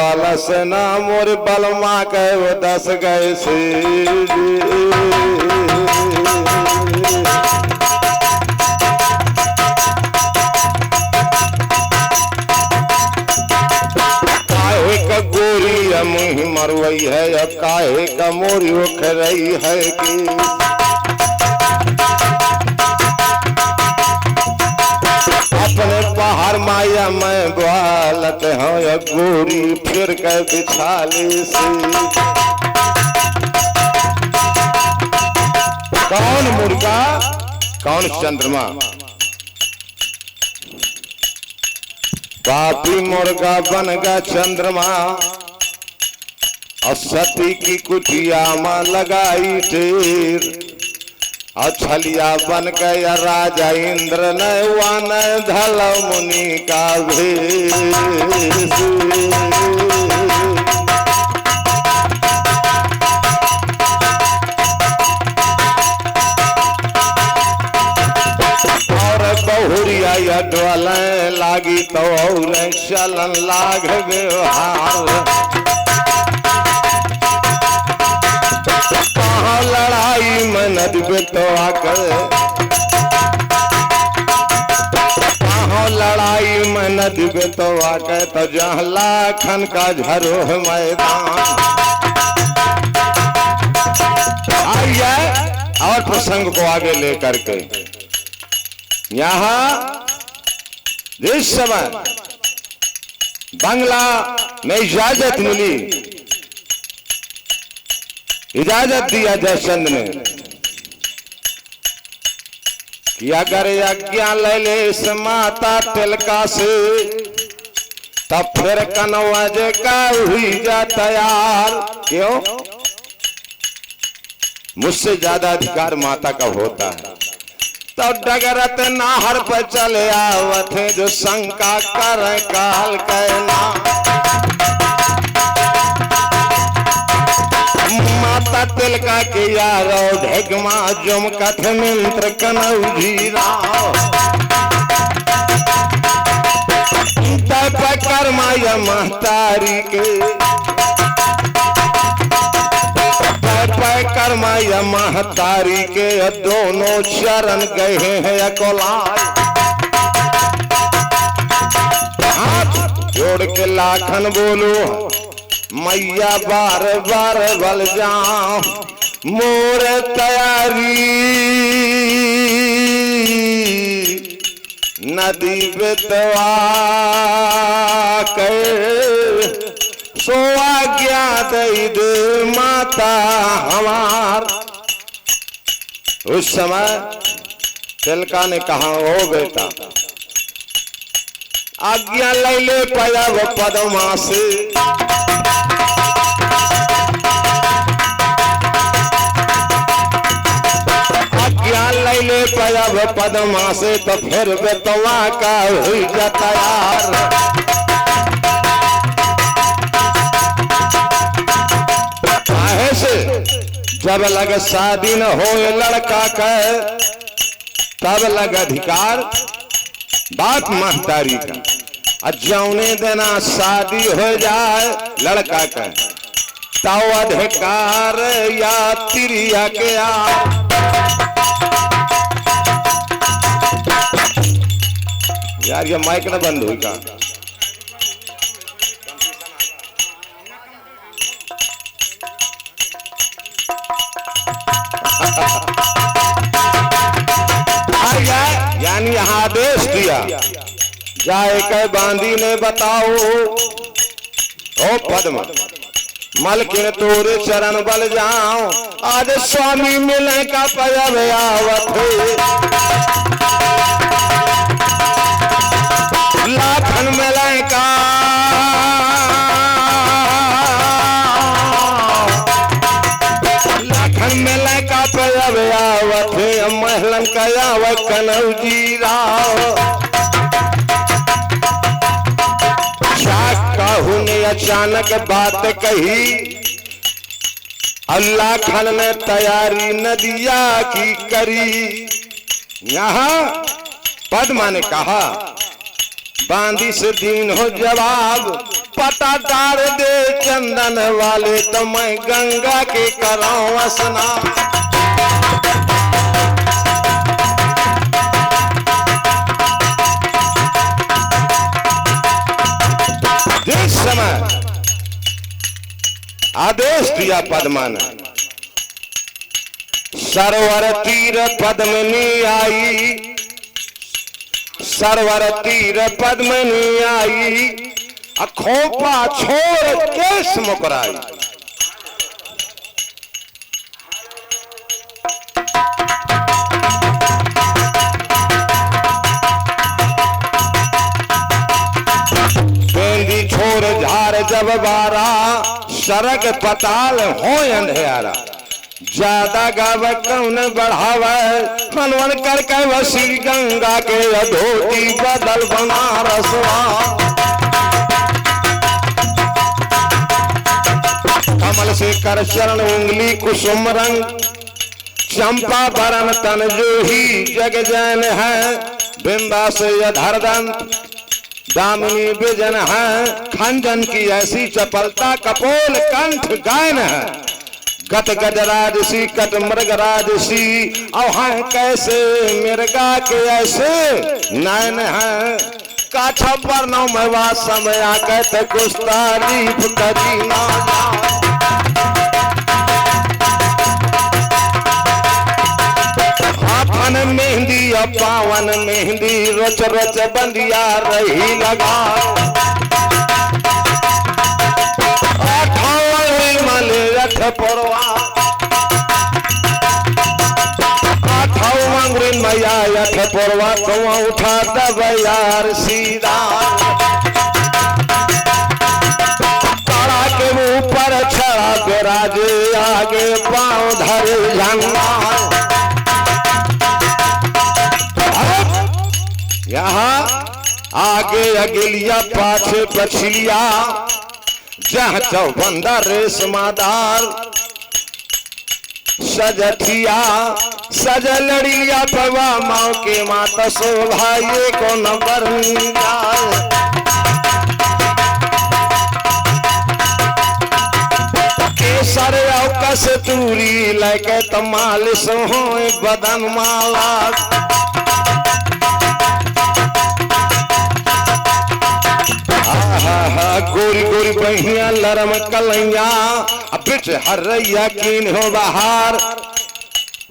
लसना मोर बलमा के वो 10 गए से काहे का गोरी मुँह मरवई है या काहे का मोरी उख रही है कि अपने पहाड़ माया में ग्वालत हो या गोरी फिर के बिछाली से कौन मुर्गा कौन चंद्रमा पापी मुर्गा बन गया चंद्रमा और सती की कुटिया में लगाई टेर और छलिया बन गया राजा इंद्र ने वन धल मुनि का भेष और बहुरिया डोले लागी तो और चलन लाग व्यवहार लड़ाई में नदी तो आकर लड़ाई में नदी तो आकर तो जहाँ लाखन का झरो है मैदान आइए और प्रसंग को आगे लेकर के यहाँ जिस समय बंगला में इजाजत मिली इजाजत दिया जयचंद ने कि अगर यज्ञा ले ले इस माता तिलका से तब फिर कनवज का हुई जा तैयार क्यों मुझसे ज्यादा अधिकार माता का होता है तो डगरत नाहर पर चले आवत है जो शंका कर काल कहना माता तिलका के यारो ढेगमा जुम कथ मिंत्र कनौजीरा कर्मा या महतारी के कर्मा या महतारी के दोनों चरण गए हैं अकोलाय हाथ जोड़ के लाखन बोलो मैया बार बार बल जाओ मोर तैयारी नदी बेतवा कर सो आज्ञा दे माता हमार। उस समय तिलका ने कहा ओ बेटा आज्ञा ले ले पाया वो पदमा से ले पाया वो पदमा से तो फिर बेतवा का हुई जाता यार काहे से जब लग शादी न हो लड़का का तब लग अधिकार बात महतारी का जौने देना शादी हो जाए लड़का का तो अधिकार या तिरिया के आ यार ये माइक ना बंद हुई का यानी यहाँ आदेश दिया जाए के बांदी ने बताओ ओ पद्म मलकिन तोरे चरण बल जाओ आज स्वामी मिलने का पयब आवत लाखन मिले का लाखन मिले का पयब आवत महलन का आवत कनौजी राव काहू ने अचानक बात कही अल्लाह खान ने तैयारी नदिया की करी। यहाँ पद्मा ने कहा बांदी से दीन हो जवाब पटा डाल दे चंदन वाले तो मैं गंगा के कराऊं स्नान। जिस समय आदेश किया पद्मा ने, सरवर तीर पद्मिनी आई, सरवर तीर पद्मिनी आई, खोपा छोड़ केस मुकराई। बेंदी छोड़ झार जब बारा, सरग पताल हो अंधेरा। ज्यादा गाव कौन बढ़ावे, मनवन करके वसी गंगा के धोती बदल बनारसवा। कमल से कर चरण उंगली कुसुम रंग, चंपा बरन तन जूही जग जैन है। बिंदा से अधरदंत दामिनी बिजन है, खंजन की ऐसी चपलता कपोल कंठ गायन है। गत गजराजसी कट मृगराजसी, अवहां कैसे मिर्गा के ऐसे नयन है। काछा पर नौ मवा समय कहते कुछ तारीफ करी ना जाए। हाथन मेहंदी पावन मेहंदी, रच रच बंदिया रही लगा। रथ परवा आठाऊ मंगरी मैया यथ परवा, कुआ उठा दब यार सीधा। तारा के ऊपर छड़ा विराजे, आगे पांव धरे झंडा। यहाँ आगे अगिलिया पाछे पछिलिया, जह चौबंदा रेशमादार। सजठिया सजलड़िया पवा माँ के माता शोभा, ये को नंबर केसर कस तूरी लैके तमाल सोहो बदन माला। गोरी गोरी बहिया लरम कलैया, बिच हरैया कीन हो बाहर।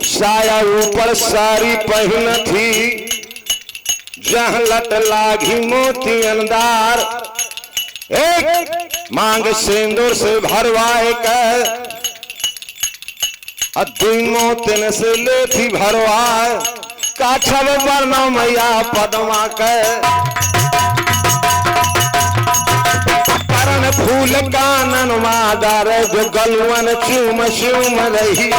साया ऊपर सारी पहन थी, जहाँ लट लागी मोती अंदार। एक मांग सिंदूर से भरवाए कर, दुई मोतिन से ले थी भरवाए। काछब बरना मैया पदमा के, फूल कानन मादार जो गलवन चूम चूम रही।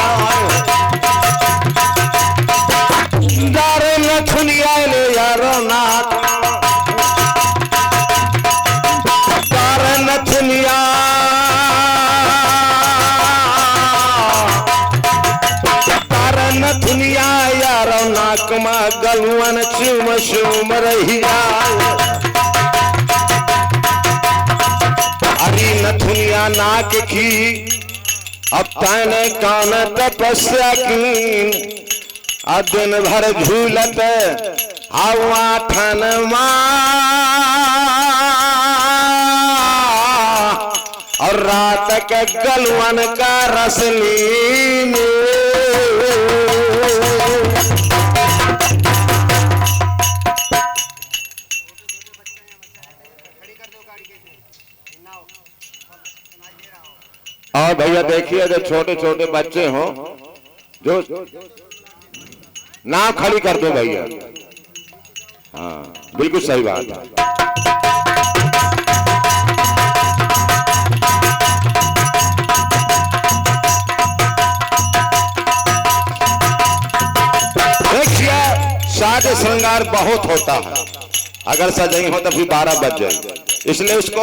दारे नथुनिया ले यारो नाथ, दारे नथुनिया दारे नथुनिया यारो नाक मा गलवन चूम चूम रही। नथुनिया नाक की अब तैने कान तपस्या की, दिन भर झूलत हवा ठन और रात के गलवन का रसलीन। और भैया देखिए, जो छोटे छोटे बच्चे हों जो नाव खड़ी कर दो भैया। हाँ बिल्कुल सही बात है। देखिए साज श्रृंगार बहुत होता है, अगर सजई हो तो फिर 12 बज जाए, इसलिए उसको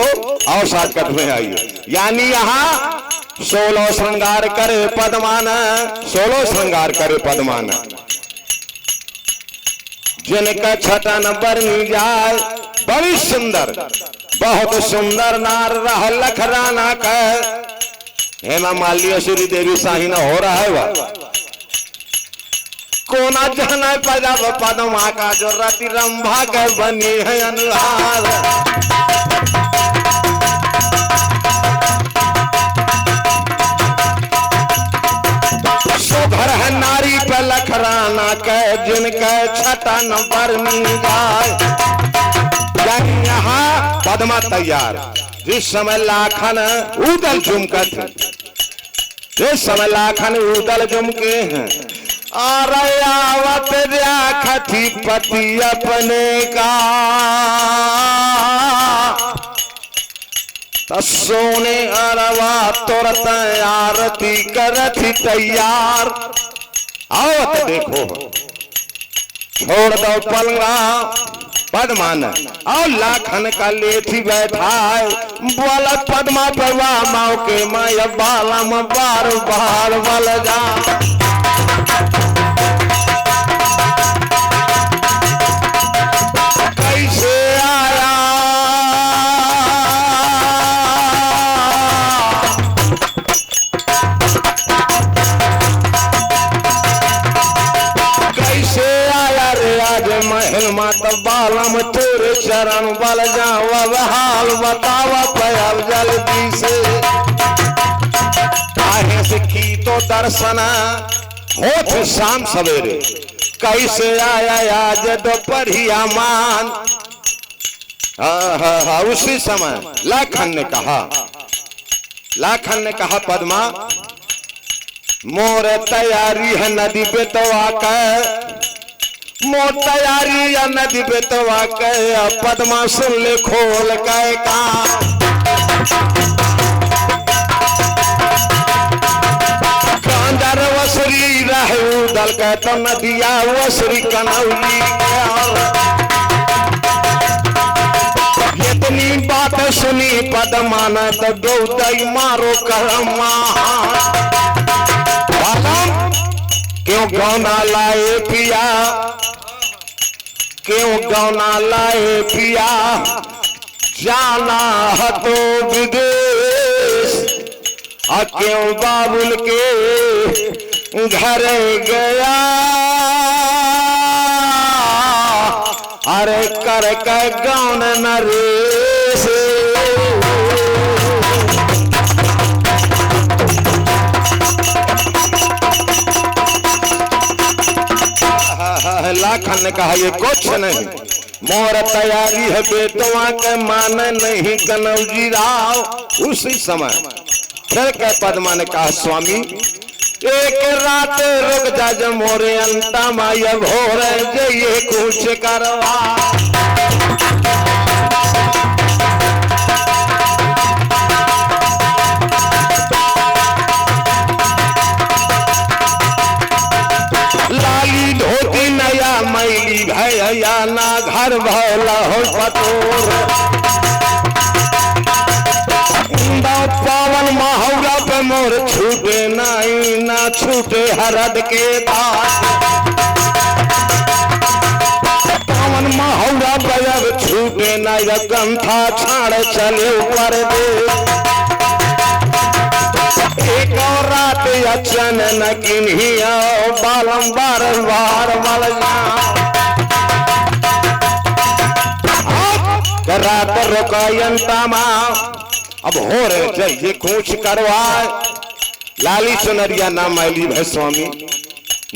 और साज कट में आइए। यानी यहाँ 16 श्रृंगार करे पद्मान, 16 श्रृंगार करे पद्मान। जिनका छठा नंबर मिल जाए बड़ी सुंदर बहुत सुंदर नार रह लखराना का हेमा मालिनी श्री देवी साही न हो रहा है वह कोना जाना पैदा पदमा का जो रति रंभा के बनी है अनुहार घर है नारी पे लखराना के जिनके छठा नंबर गाय यहाँ पदमा तैयार जिस समय लाखन उदल झुमका थे जिस समय लाखन उदल झुमके हैं और आवत खती पति अपने का सोने अरवा तुरत आरती करती तैयार आवत देखो छोड़ दो पलंगा पदमान और लाखन का लेठी बैठा है बोला पदमा परवा माओ के माया बालम बार बार बल जा कैसे आया महल माता बालम तेरे चरण बल जावा हाल बतावा पयाल जल्दी से काहे से की तो दर्शन होत शाम सवेरे कैसे आया आज दोपहरिया मान उसी समय लाखन ने कहा पद्मा मोर तैयारी है नदी पे तो आकर मोर तैयारी या नदी पे तो आकर पद्मा सुन ले खोल के का कांजर वसरी रहे उदल के तो नदिया वसरी कनौली इतनी बात सुनी पद्मा ने तो गौदई मारो करमा क्यों गौना लाए पिया क्यों गौना लाए पिया जाना है तो विदेश और क्यों बाबुल के घर गया अरे कर के गौन नरेश लाखन ने कहा ये कुछ नहीं मोर तैयारी है बेटवा के मान नहीं कनौजी राव उसी समय फिर के पद्मा ने कहा स्वामी एक रात रुक जा जो मोरे अंता माया भोर ये कुछ करवा लाली धोती नया मैली भैया ना घर भौला हो पतोर पावन महुआ पे मोर छूटे नहीं ना छूटे हरद के दास पावन महुआ पे अब छूटे ना गंथा छाड़ चले ऊपर दे एक और रात अचन न किन्हिया बालम बार बार बल रात रोकायंता अब हो रहे चाहिए कूच करवाए लाली चुनरिया ना मैली भै स्वामी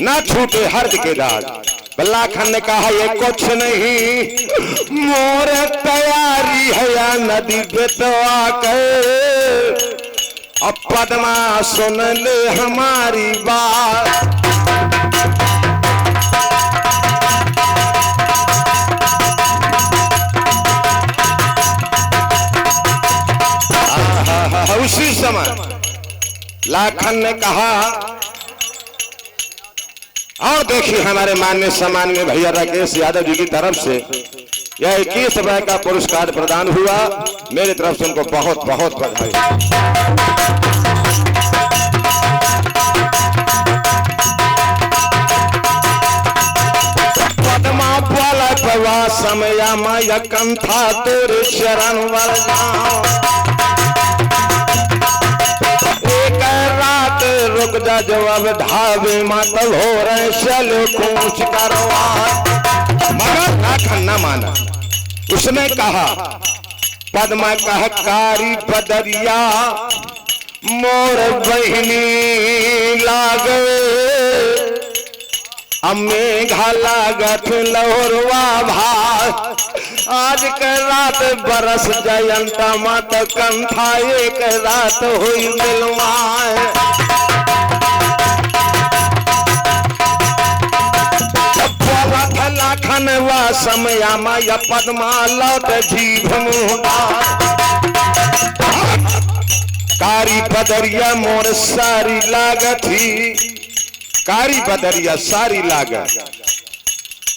ना छूटे हर्द के दाग लाखन ने कहा ये कुछ नहीं मोर तैयारी है या नदी पे तो आकर अब पद्मा सुन ले हमारी बात उसी समय लाखन ने कहा और देखिए हमारे माननीय सम्माननीय भैया राकेश यादव जी की तरफ से यह 21 रुपए का पुरस्कार प्रदान हुआ मेरी तरफ से उनको बहुत बहुत बधाई पद्मा वाला प्रवास समय माया कंथा तोरे शरण वर जाऊं। एक रात रुक जा जो अब ढाबे मातल हो रहे चलो कूच करवा। मगर लाखन न माना, उसने कहा पद्मा कह कारी बदरिया मोर बहिनी लागे अम्मे घाला गथ लहरवा भाग। आज के रात बरस जयंता मत कंथा एक रात हुई मिलवाए। लाखन वा समय माया पद्मा लौट जीभ मुहा। कारी बदरिया मोर सारी लागथी, कारी बदरिया सारी लागत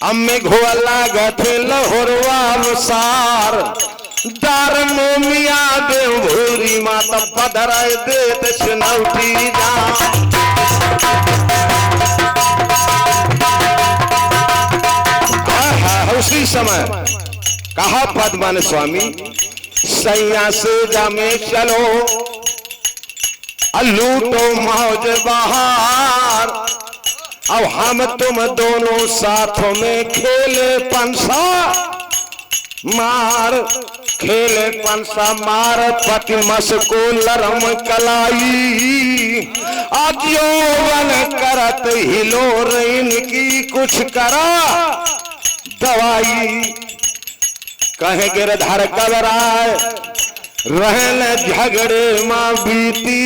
अम्मे घोआ लागत लहरवा सार। दार मोमिया देव भूरी माता पधराए देत सुनौटी जा। उसी समय कहा पद्मा ने स्वामी सैया से जामे चलो लूटो मौज बहार। अब हम तुम दोनों साथों में खेले पंसा मार। खेले पंसा मार पति मस को लरम कलाई। आज यौवन करत हिलो रेन की कुछ करा दवाई। कहे गिरधर कबराए रहन झगड़े माँ बीती।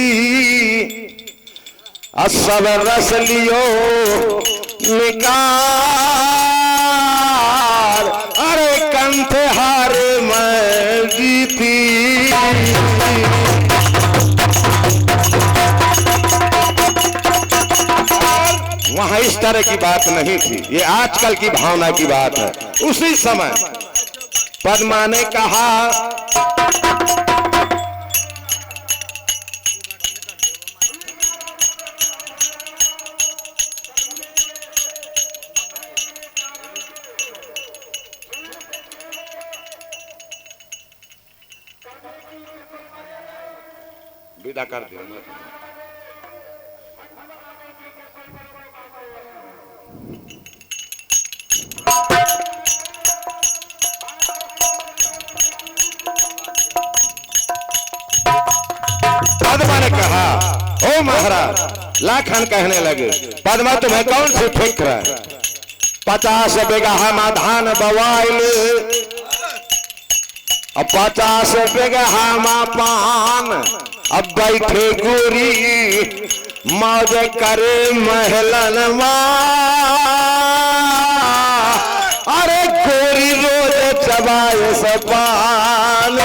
सब रस लियो निकाल अरे कंठ हारे मैं जीती। वहां इस तरह की बात नहीं थी, ये आजकल की भावना की बात है। उसी समय पद्मा ने कहा विदा कर दिया। पद्मा ने कहा ओ महाराज। लाखन कहने लगे पद्मा तुम्हें कौन सी फिक्र है? 50 बीघा में धान बवाइल अब 50 बीघा में पान। अब बैठे गोरी मौज करे महलन अरे गोरी रोज चबाए सपान।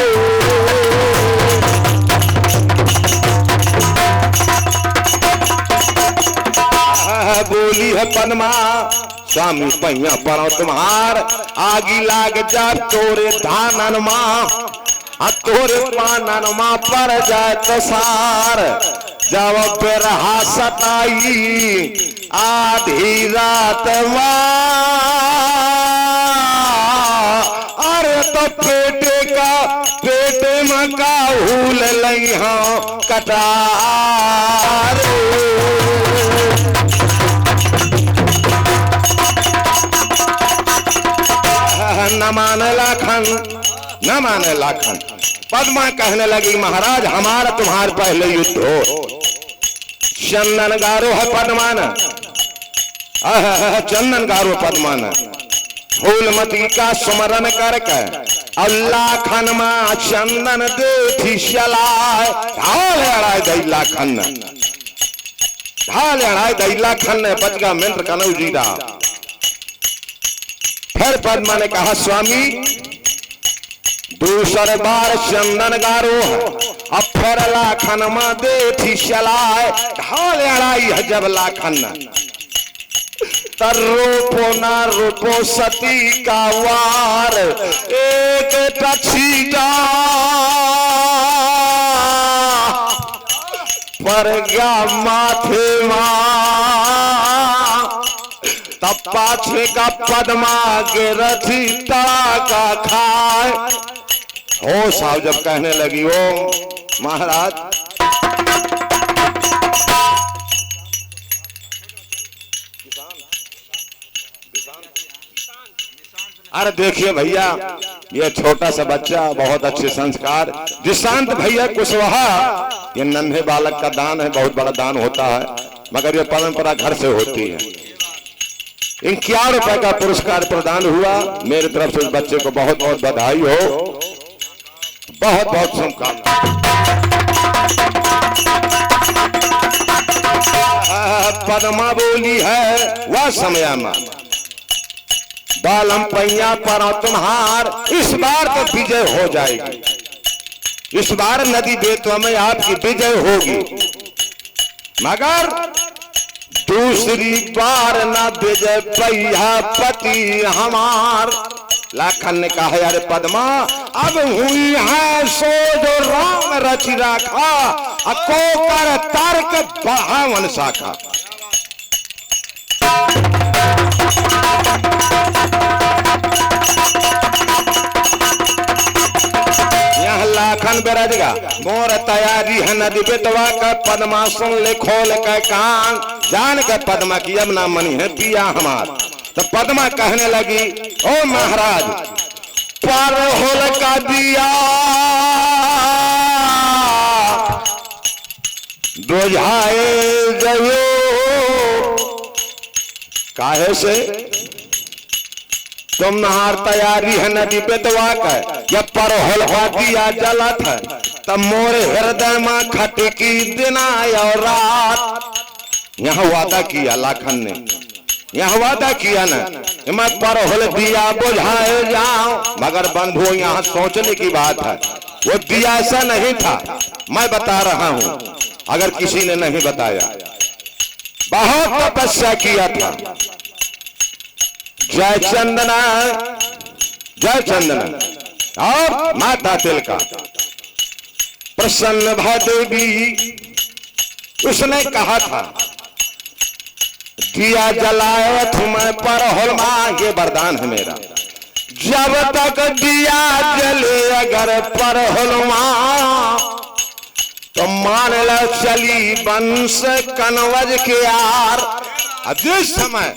बोली है पद्मा स्वामी पहिया पड़ो तुम्हार। आगी लाग जा तोरे धानन माँ तोरे पानन माँ पर जाए तसार। जब बेरहा सताई आधी रात अरे तो पेटे में का हुल लई हाँ कटार। न माने लाखन, न माने लाखन। पद्मा कहने लगी महाराज हमारा तुम्हारे पहले युद्ध हो। चंदन गारो है पद्मा न, चंदन गारो पद्मा न। फूलमती का स्मरण करके लाखन मां चंदन देती चलाए। ढाल अड़ाए दई लाखन, ढाल अड़ाए दई लाखन ने बच गया मिंत्र कनऊ जीरा। फिर पद्मा ने कहा स्वामी दूसर बार चंदन गारो अब फिर लाखन मां देती चलाए। ढाल अड़ाई है जब लाखन तर रूपो ना रूपो सती का वार। एक टछीटा पर गया माथे मां तब पाछे का पद्मा के रथी तड़ाका खाए। हो साहब जब कहने लगी ओ महाराज, अरे देखिए भैया, ये छोटा सा बच्चा, बहुत अच्छे संस्कार, निशांत भैया कुशवाहा, ये नन्हे बालक का दान है, बहुत बड़ा दान होता है, मगर ये परंपरा घर से होती है। 51 रुपए का पुरस्कार प्रदान हुआ। मेरी तरफ से इस बच्चे को बहुत बहुत बधाई हो, बहुत बहुत शुभकामनाएं। पद्मा बोली है वह समय में बालम पैया पर तुम्हार, इस बार तो विजय हो जाएगी, इस बार नदी बेतवा में आपकी विजय होगी, मगर दूसरी बार न विजय पैया पति हमार। लाखन ने कहा यार पद्मा, अब हुई है सो जो राम रच राखा, को कर तर्क बढ़ावन शाखा। यहाँ लाखन बेराजेगा, मोर तैयारी है नदी बेतवा का, पद्मा सुन ले खोल के कान, जान के पद्मा की अब ना मनी है पिया हमार। तो पद्मा कहने लगी ओ महाराज, पर होल का दिया बुझाए जयो, काहे से तुम नहार तैयारी है नदी बेतवा का, जब पर होलवा दिया जलत है, तब मोरे हृदय में खटकी दिन और रात। यहाँ वादा किया लाखन ने, यहाँ वादा किया ना, मैं पर होल दिया बुझाए जाऊं, मगर बंधु यहाँ सोचने की बात है, वो दिया ऐसा नहीं था, मैं बता रहा हूं, अगर किसी ने नहीं बताया। बहुत तपस्या किया था जय चंदना, जय चंदना और माता तिलका प्रसन्न भदेवी, उसने कहा था दिया जलाए तुम्हें पर होलमा, ये वरदान है मेरा, जब तक दिया जले अगर पर होलमा, तो मान लो चली वंश कनवज के यार। अब जिस समय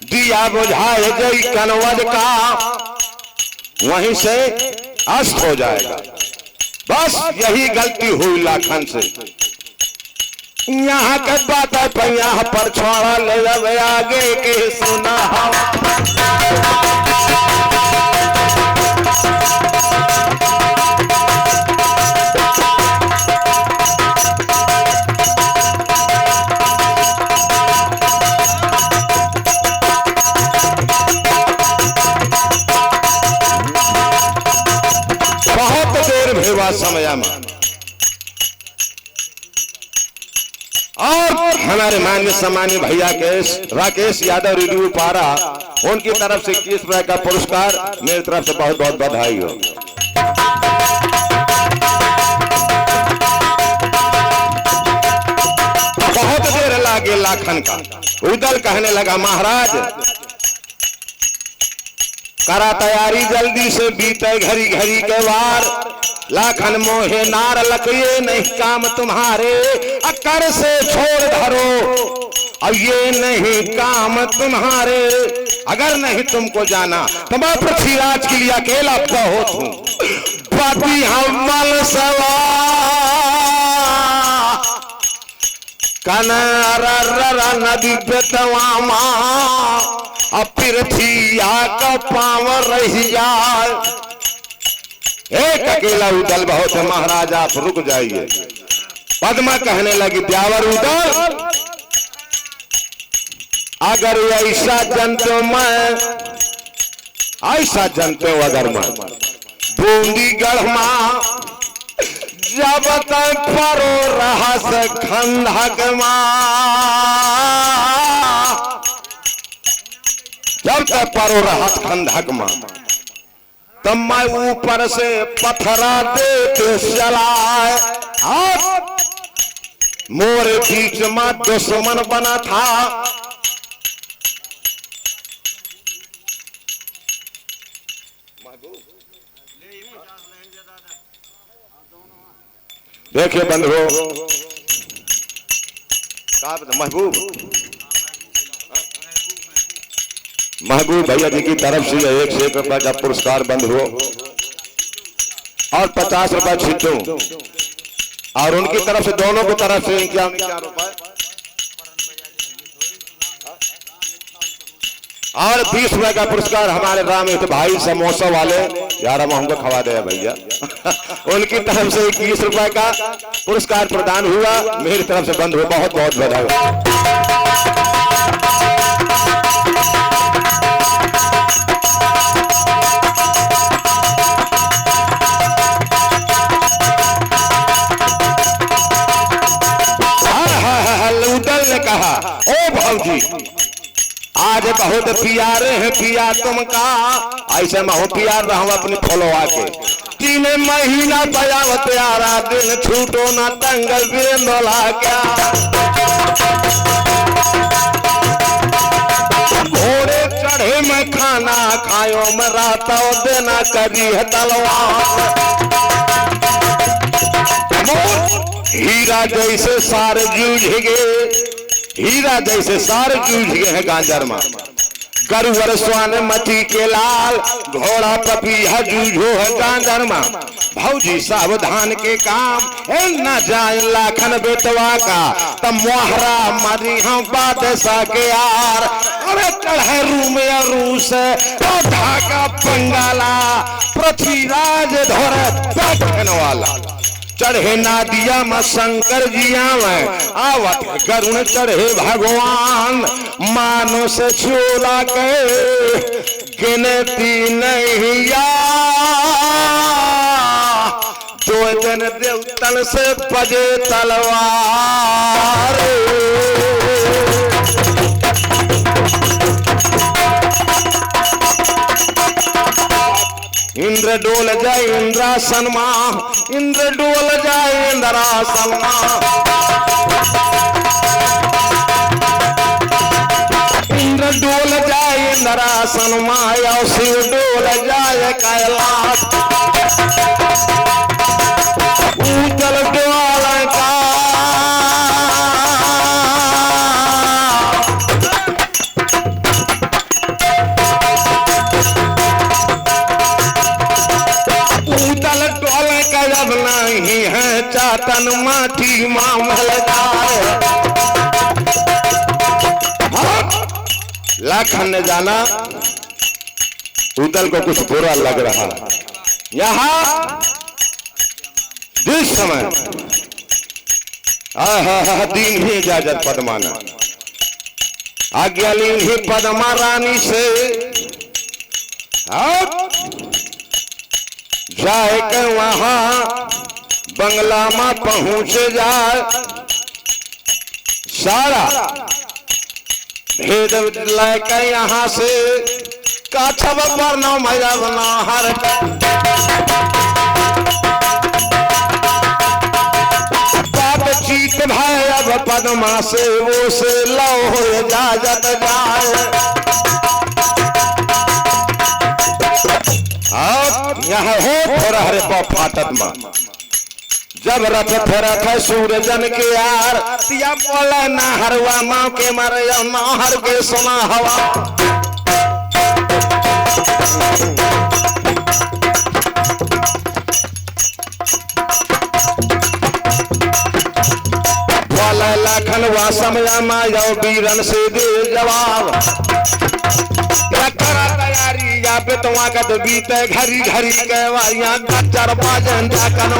दिया बुझाए गई कनवज का, वहीं से अस्त हो जाएगा। बस यही गलती हुई लाखन से। यहाँ के बात है यहाँ पर छोड़ा ले जावे आगे के सुना। समय में और हमारे मान्य सम्मान्य भैया के राकेश यादव रिव्यू पारा, उनकी तरफ से 21 रुपए का पुरस्कार, मेरी तरफ से बहुत बहुत बधाई हो। बहुत देर लागे लाखन का, उदल कहने लगा महाराज करा तैयारी जल्दी से, बीते घड़ी घड़ी के वार, लाखन मोहे नार लकड़िए नहीं काम तुम्हारे, अकर से छोड़ धरो, अब ये नहीं काम तुम्हारे, अगर नहीं तुमको जाना तो मैं पृथ्वीराज के लिए अकेला बहुत हूं। पति हमल सवा कनरा नदी बेतवामा, अब पृथ्वी का पाव रह जाए। एक अकेला उदल बहुत है महाराज, आप रुक जाइए। पद्मा कहने लगी ब्यावर उदल, अगर ऐसा जनते मैं, ऐसा जनते अगर मैं बूंदी गढ़मा, जब तक परो रहस खंडक मां, जब तक परो रहस खंडक मां, तब मैं ऊपर से पत्थरा देते चलाए, और मोरे बीच में दुश्मन बना था, देखिए बंधुओं, महबूब महबूब भैया जी की तरफ से 1 रुपए का पुरस्कार बंधुओं और 50 रुपए छिटू, और उनकी तरफ से दोनों की तरफ से 51 रुपए और 20 रुपए का पुरस्कार हमारे रामित भाई समोसा वाले, यार हम हमको खवा दे भैया उनकी तरफ से 21 रुपए का पुरस्कार प्रदान हुआ। मेरी तरफ से बंद हुआ, बहुत बहुत बधाई। लूटल ने कहा, ओ भाऊजी आज बहुत प्यारे हैं पिया तुमका, ऐसे मैं हो प्यार रहा हूं अपने फॉलोआ के। 3 महीना बजाव प्यारा दिन छूटो ना तंग बेंदोला क्या। घोड़े चढ़े में खाना खायो में राता देना करी है तलवार। हीरा जैसे सारे जूझ गए, हीरा जैसे सारे जूझ गए हैं गांजर में। गरुवर स्वान मची के लाल, घोड़ा पपीहा जूझो है गांजर में। भौजी सावधान के काम न जाए लाखन बेटवा का, तब मोहरा मरी हम बादशाह के यार। अरे चढ़े रूम या रूस ढाका बंगाला, पृथ्वीराज धोर बैठन वाला। चढ़े नादिया में शंकर जिया में आवत करुण चढ़े भगवान। मानो से छोला के गिनती नहीं या, 2 जन देवतन से बजे तलवार। इंद्र डोल जाए इंद्रासन मां, इंद्र डोल जाए इंद्रासन मां। इंद्र डोल जाए इंद्रासन मां, या शिव डोल जाए कैलाश। ऊंचल डोल का जब नहीं है चातन माटी मामल जाए। लाखन ने जाना उदल को कुछ बुरा लग रहा। यहाँ जिस समय दीन ही इजाजत पद्माना, आज्ञालीन ही पद्मा रानी से जाए के वहां बंगला में पहुंच जाए। सारा भेद लेके यहाँ से काछब पर न मजा बना हर। बातचीत भाई अब पद्मा से वो से लो हो इजाजत जाए। यहाँ हो थोड़ा हरे फाटत में जब रथ फेरत है सूरजन के यार। तिया बोला ना हरवा माँ के मारे ना हर के सुना हवा। बोला लाखन वासम माया वीरन से दे जवाब। तैयारी या पे तो वहां का तो बीते घरी घरी के वारियां गच्चर बाजन जाकन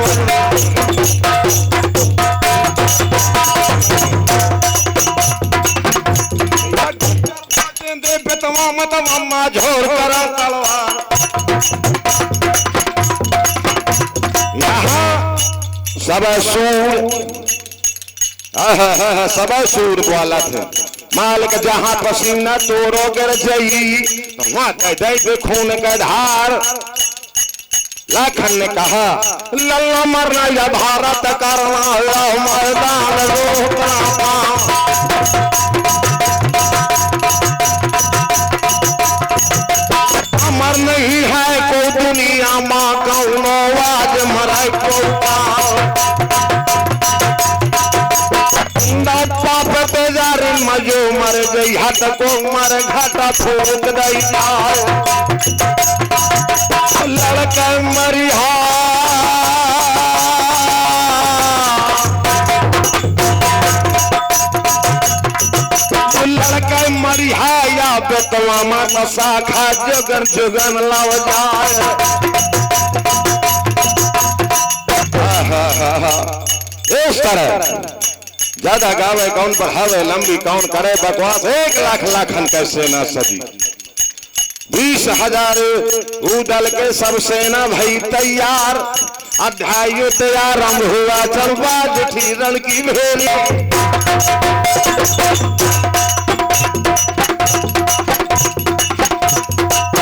दे पे तो मत मम्मा झोर करा तलवार। यहाँ सब सूर सब सूर वाला थे। मालिक जहां पसीना तोरो गिर जाई, वहां कह दे खून का धार। लाखन ने कहा लल्ला मरना या भारत करना मैदान रोकना। अमर नहीं है को दुनिया माँ कौनो आज मरे को। मर गई हट को मर घाटा फूक दई लड़का मरिया लड़का मरिया या बेतवा माता शाखा जुगन जुगन लव जाए। इस तरह ज्यादा गावे कौन बढ़ावे लंबी कौन करे बकवास 1 लाख लाखन कैसे ना सजी 20,000 उदल के सब सेना भई तैयार अध्याय तैयार हुआ चलवा जिठी रण की भेली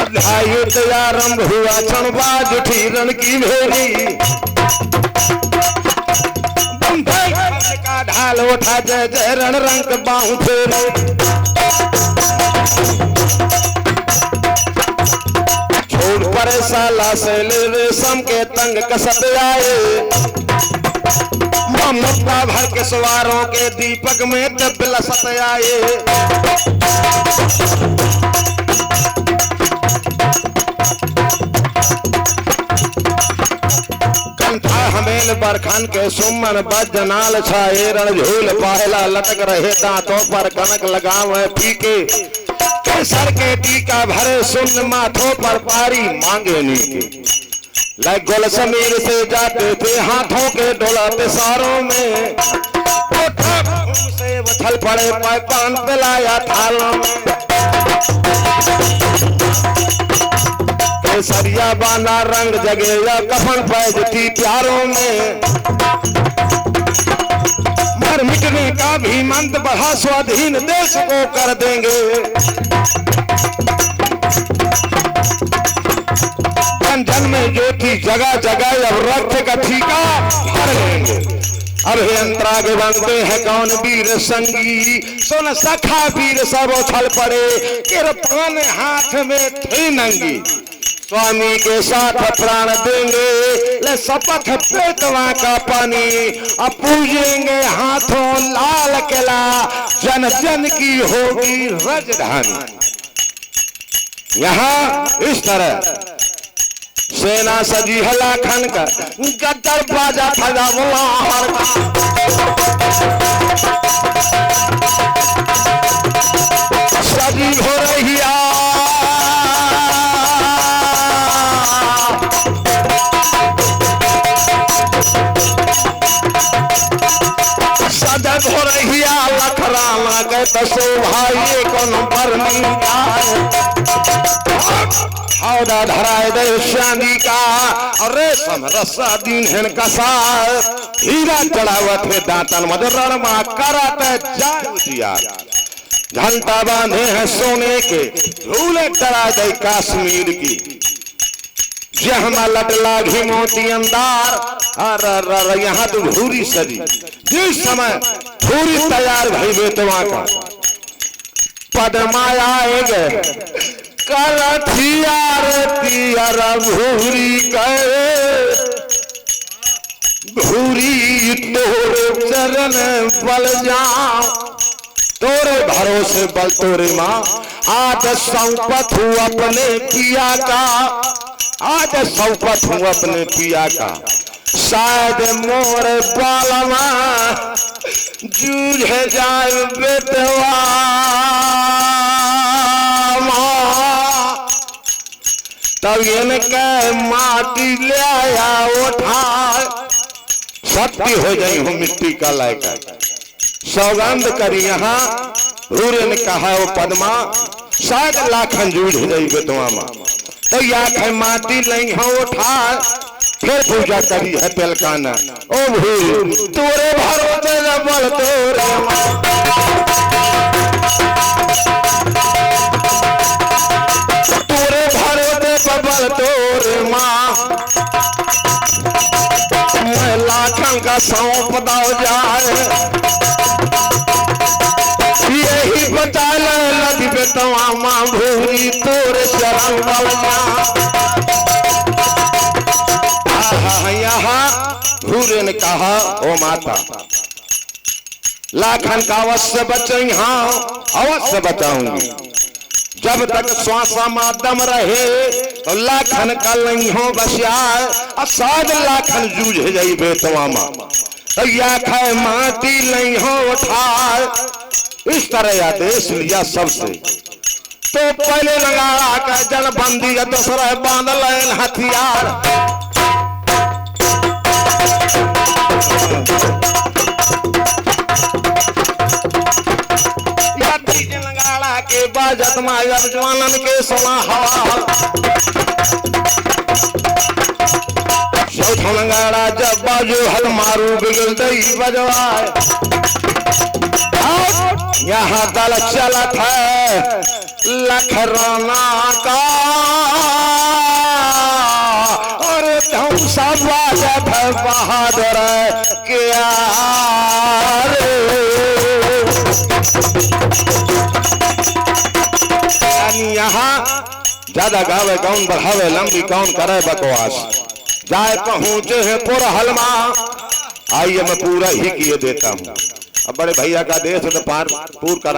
अध्याय तैयार हुआ चलवा जिठी रण की भेली का ढाल उठा जय जय रण रंग बाहु फेरे छोड़ परे साला से ले रेशम के तंग कसत आए मुक्ता भर के सवारों के दीपक में तबलसत आए हमेल बरखन के सुमन बजनाल छाए रण झूल पाहला लटक रहे दांतों पर कनक लगावे फीके केसर के टीका भरे सुन माथों पर पारी मांगे नीके लग गोल समीर से जाते थे हाथों के डोलाते सारों में से उछल पड़े पान पिलाया थालों में केसरिया बाना रंग जगे या कफन पैजती प्यारों में मर मिटने का भी मंत्र बढ़ा स्वाधीन देश को कर देंगे जन जन में ज्योति जगह जगह अब रक्त का ठीका भर लेंगे अब हे अंतराग बनते हैं कौन वीर संगी सुन सखा वीर सब उछल पड़े किरपान हाथ में थी नंगी स्वामी के साथ प्राण देंगे ले शपथ पेटवा का पानी अब पूजेंगे हाथों लाल किला जन जन की होगी राजधानी। यहाँ इस तरह सेना सजी हला खन का गद्दर बाजा फजा मुलाहर का सजी हो रही सजग हो रही लखराना के तसो भाई को नंबर हौदा धराए दे चांदी का और रेशम रस्सा दीन है कसा हीरा चढ़ावत है दांतन मदर मा कराते जाया घंटा बांधे हैं सोने के झूले चढ़ा दे कश्मीर की जहमा लटला घी मोती अंदार यहाँ तो भूरी सजी जिस समय भूरी तैयार भई बेतवा का पदमाया कर तियार भूरी करे भूरी तोरे चरण बल जाओ तोरे भरोसे बल तोरे माँ आज संपत हूँ अपने पिया का आज सौपत हूँ अपने पिया का शायद मोर बालमा जूझे जाए बेटवा तब इनके माटी ले आया उठा शक्ति हो जाई हूँ मिट्टी का लायका सौगंध करी यहाँ रूरे ने कहा वो पद्मा शायद लाखन जूझ जाई बेटवा माँ तो या माटी नहीं हो उठा फिर पूजा करी है तिलकाना ओ भूल तोरे भरोसे बल तोरे तोरे भरोसे बल तोरे माँ मैं लाखन का सौंप दाव जाए यही बता लगी बेटवा माँ भूरी तोरे चरण बल यहाँ भूरे ने कहा ओ माता लाखन का अवश्य बचाई, हाँ अवश्य बचाऊंगी। जब तक श्वासा मादम रहे तो लाखन का नहीं हो बसिया, साध लाखन जूझ जाई बेतवामा तो या खाए माटी नहीं हो उठाए। इस तरह आदेश लिया सबसे। तो पहले नगाड़ा का जलबंदी, दूसरा बांध लेन हथियार। नगाड़ा के बाजत मायर जवानन के सुना हवा। चौथा नगाड़ा जब बाजू हल मारू बिगल दई बजवाए। यहाँ दल चलत है लखराना का, और तुम सब बाजत है बहादुर के यारे। यहाँ ज्यादा गावे कौन, बढ़ावे लंबी कौन, करे बकवास। जाए पहुंचे हैं पुर हलमा, आइए मैं पूरा ही किए देता हूं। अब बड़े भैया का देश है तो पार पूर कर।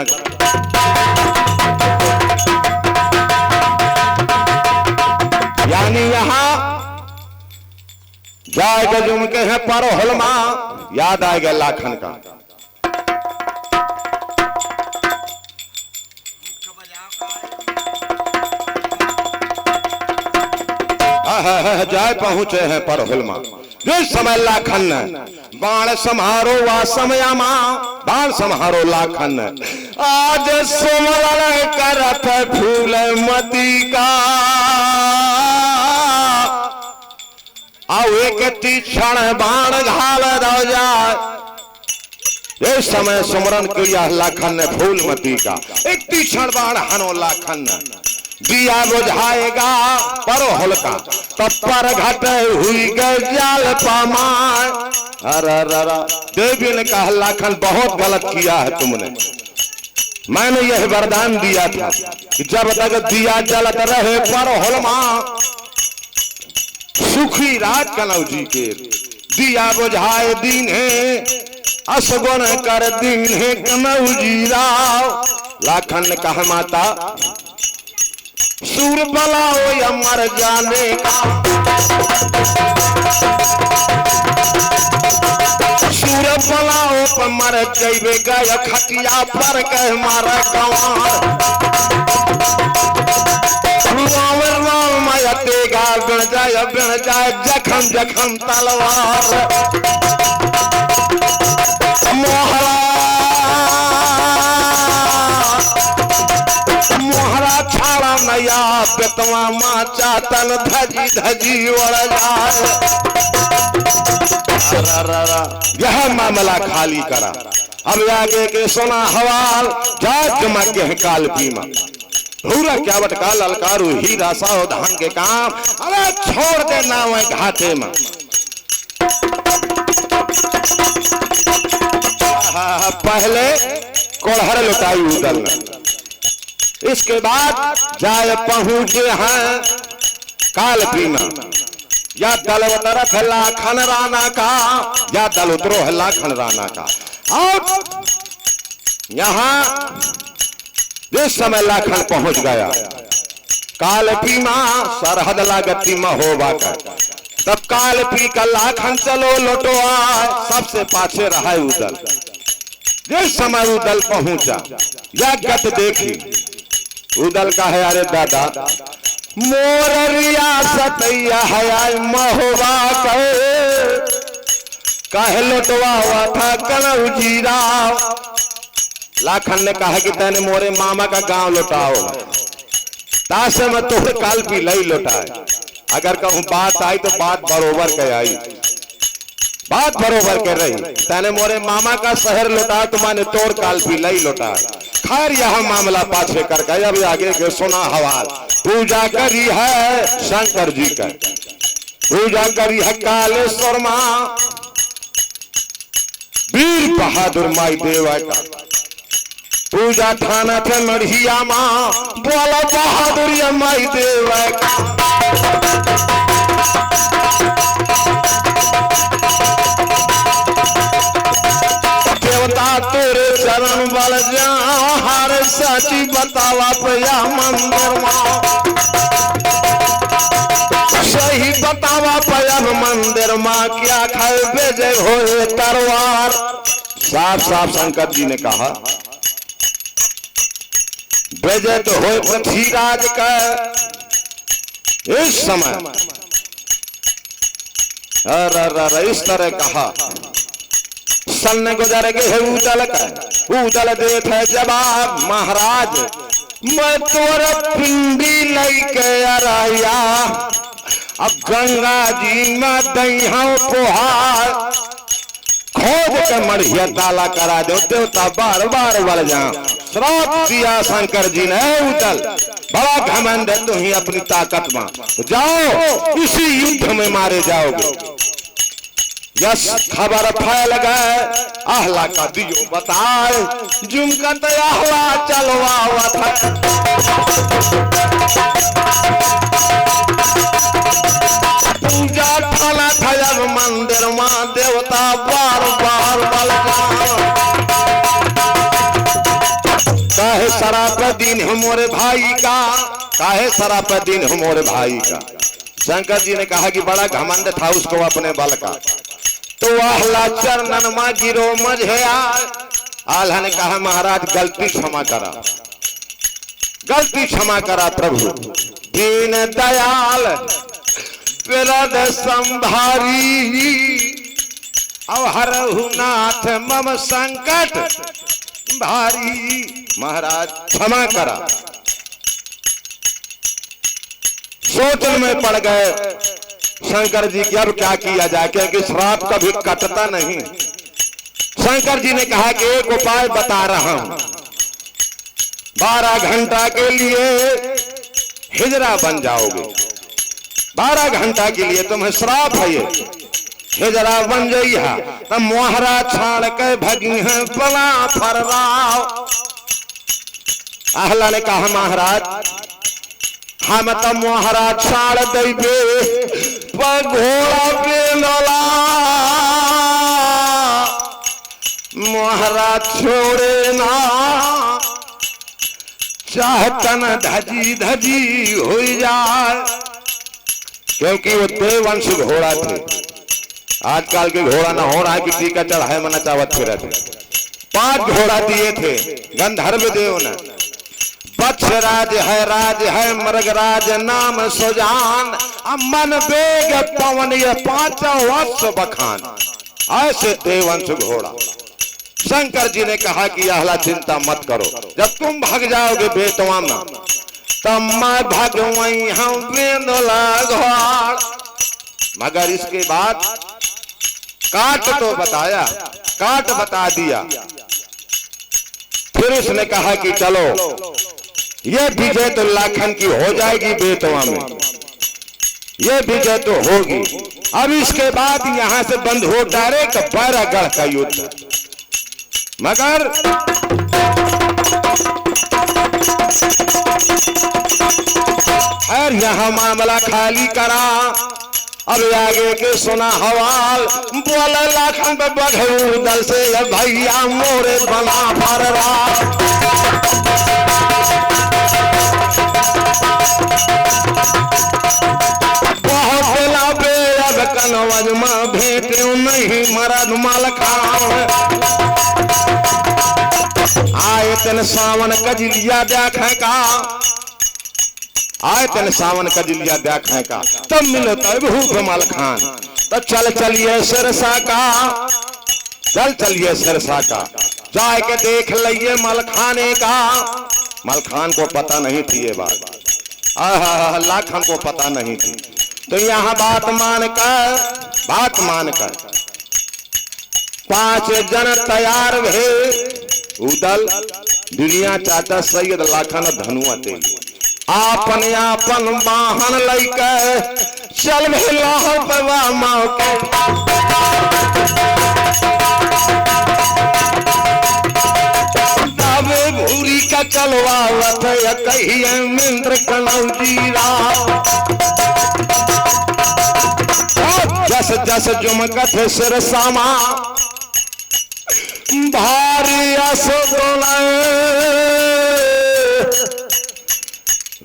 यानी यहाँ जाएगा जो उनके हैं पर हलमा, याद आएगा लाखन का। जाए पहुंचे हैं पर हुलमा। जिस समय लाखन बाण समारो वा समयामा, बाण समारो लाखन आज सुमरण करत फूल मती का। आओ एक तीक्षण बाण घाल दो जाए। इस समय सुमरण किया लाखन ने फूलमती का। एक तीक्षण बाण हनो लाखन दिया बुझाएगा पर हल्का, तब पर घट हुई गए जाल पामाए। अरे देवी ने कहा लाखन बहुत गलत किया है तुमने। मैंने यह वरदान दिया था कि जब तक दिया जलत रहे पर हलमा, सुखी राज कनौ जी के दिया बुझाए दीन है, असगुण कर दीन है कनौ जी राव। लाखन ने कहा माता सूर बलाओ या मर जाने का, सूर बलाओ पर मर जाइबे गया खटिया पर कह मारा गंवार। माया तेगा बिन जाए जखम जखम तलवार। मोहरा छाड़ा नया बेतवा माँ चातन धजी धजी उड़ जाए। यह मामला खाली करा। अब आगे के सोना हवाल जात जमा के है काल पीमा। पूरा क्या बटका ललकारू हीरा सावधान के काम। अरे छोड़ दे नाव घाटे में। पहले कोढ़र लुटाई उदल, इसके बाद जाए पहुंचे हैं काल पीमा। या दल तरफ है लाखन राणा का, या दल उतरो है लाखन राणा का। और यहां जिस समय लाखन पहुंच गया काल पीमा सरहद लागती महोबा का, तब काल पी का लाखन चलो लुटवा सबसे पाछे रहा उदल। जिस समय उदल पहुंचा या गत देखी उदल का है, अरे दादा मोर रियासत है महोबा कहे लुटवा हुआ था कनौ जीरा। लाखन ने कहा कि तेने मोरे मामा का गांव लुटाओ, तासे में तोड़ काल पी लई लुटाए। अगर कहूं बात आई तो बात बरोबर के आई, बात बरोबर के रही। तेने मोरे मामा का शहर लुटा तो मैंने तोड़ काल पी लई लुटाए। खैर यह मामला पाछे कर गए। अभी आगे के सुना हवाल। पूजा करी है शंकर जी का, पूजा करी है कालेश्वर माँ, वीर बहादुर माई देवा का। पूजा थाना थे मढ़िया माँ, बोलो बहादुर माई देवा का। देवता तेरे चरण बल जाओ, हर सची बतावा पया मंदिर माँ, सही बतावा पया मंदिर माँ, क्या खाए बेजे होए तरवार। साफ साफ शंकर जी ने कहा बेजे तो होए पृथ्वीराज का। इस समय इस तरह कहा, सन गुजर गए उदल का, उदल देत है जवाब, महाराज मैं तोर पिंडी लेके आया, अब गंगा जी में दहिया पोहार, खोद के मढ़िया ताला करा दो, देवता बार बार बढ़ जा। श्राप दिया शंकर जी ने, उदल बड़ा घमंड है तुम्हें अपनी ताकत में, तो जाओ इसी युद्ध में मारे जाओगे। यस खबर फैल गए, आहला का दियो बताए, जुमकत आहला चलवा था। पूजा थाना था जब मंदिर मां, देवता बार बार बल काहे शराब दिन हो मोरे भाई का, काहे शराब दिन हो मोरे भाई का। शंकर जी ने कहा कि बड़ा घमंड था उसको अपने बल का, तो आहला चरणन मां गिरो मझे आल्हा ने कहा महाराज गलती क्षमा करा, गलती क्षमा करा प्रभु। दीन दयाल विरद संभारी, अवहरहु नाथ मम संकट भारी। महाराज क्षमा करा। सोचन में पड़ गए शंकर जी की अब क्या किया जाए, क्योंकि श्राप कभी कटता नहीं। शंकर जी ने कहा कि एक उपाय बता रहा हूं, 12 घंटा के लिए हिजरा बन जाओगे, 12 घंटा के लिए तुम्हें श्राप है, ये हिजरा बन जाइया तब मोहरा छाड़ के भगी है बला फरराव। आहला ने कहा महाराज हम तो मोहरा छाड़ देबे, पर घोड़ा पे लोला मोहरा छोड़े ना, चाहतन धजी धजी हो जाए, क्योंकि वो देववंश घोड़ा थे। आजकल के घोड़ा ना हो रहा है कि टीका चढ़ाए मना चावत फिर थे। 5 घोड़ा दिए थे गंधर्व देव ने। बत्सराज है मृगराज नाम सुजान, मन बेग पवन ये 5 वर्ष बखान, ऐसे देववंश घोड़ा। शंकर जी ने कहा कि आहला चिंता मत करो, जब तुम भाग जाओगे बेतवा में तब मैं भगवई हम बेंदोला घोड़। मगर इसके बाद काट तो बताया, काट बता दिया। फिर उसने कहा कि चलो ये विजय तो लाखन की हो जाएगी बेतवा में, ये विजय तो होगी। अब इसके बाद यहां से बंद हो डायरेक्ट बैरागढ़ का युद्ध। मगर खैर यहां मामला खाली करा, अब आगे के सुना हवाल। बोले लाखन पे बघऊ दल से भैया मोरे बना भररा, बहुत लाबे अब कनवज में भेटे नहीं मरद माल खाओ। आए तन सावन कजलिया देखे का, आए तन सावन कजलिया देखे का, तब मिलो तब भूख मल खान। तो चल चलिए सिरसा का, चल चलिए सिरसा का, जाए के देख लिये मलखाने का। मलखान को पता नहीं थी ये बात, लाखन को पता नहीं थी। तो यहाँ बात मान कर 5 जन तैयार भे। उदल दुनिया चाचा सैयद लाखन धनुआ ते आपन आपन वाहन लैके चल भेला पवा मौके। दावे भूरी का चलवावत कहिए मिंद्र कनौजीरा। जस जस जुमकत सिर सामा भारी असोला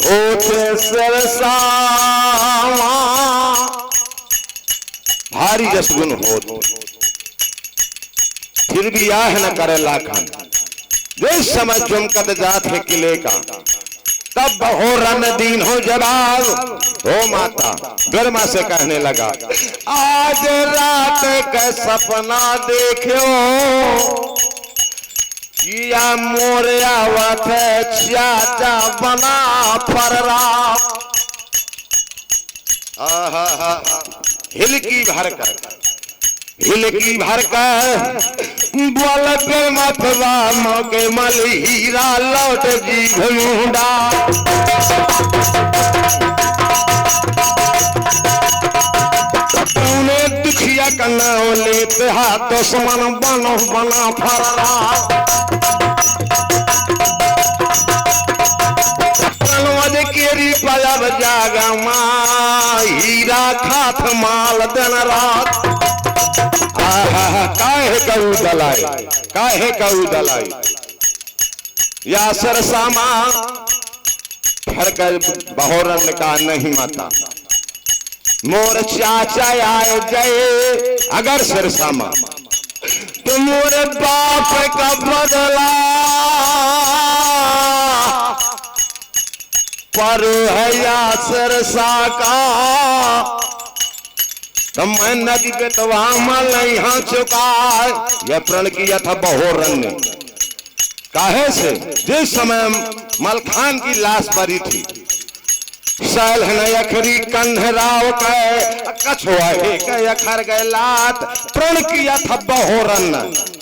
होते सरसावा भारी जस गुण हो फिर भी आह न करे लाखन जिस समय चुमकत जात है किले का तब हो रन दीन हो जवाब हो माता गर्मा से कहने लगा आज रात का सपना देखो या मोरिया वत चाचा बना फररा हिलकी भरकर बोल के मतवा मौके मल हीरा लौट जी भूडा दुखिया कन्ना लेते हाथों समान बनो बना फररा केरी पलब जागा हीरा खाथ माल दिन रात काहे कऊ दलाई या सरसामा फरकर बहोरन का नहीं माता मोर चाचा आए जय अगर सरसामा तो मोरे बाप का बदला पर है या सरसा का तो मैं नदी पे तो मल यहाँ चुका यह प्रण किया था बहोरन ने काहे से जिस समय मलखान की लाश पड़ी थी सैल अखरी कंधराव कछुआ अखर गए लात प्रण किया था बहोरन ने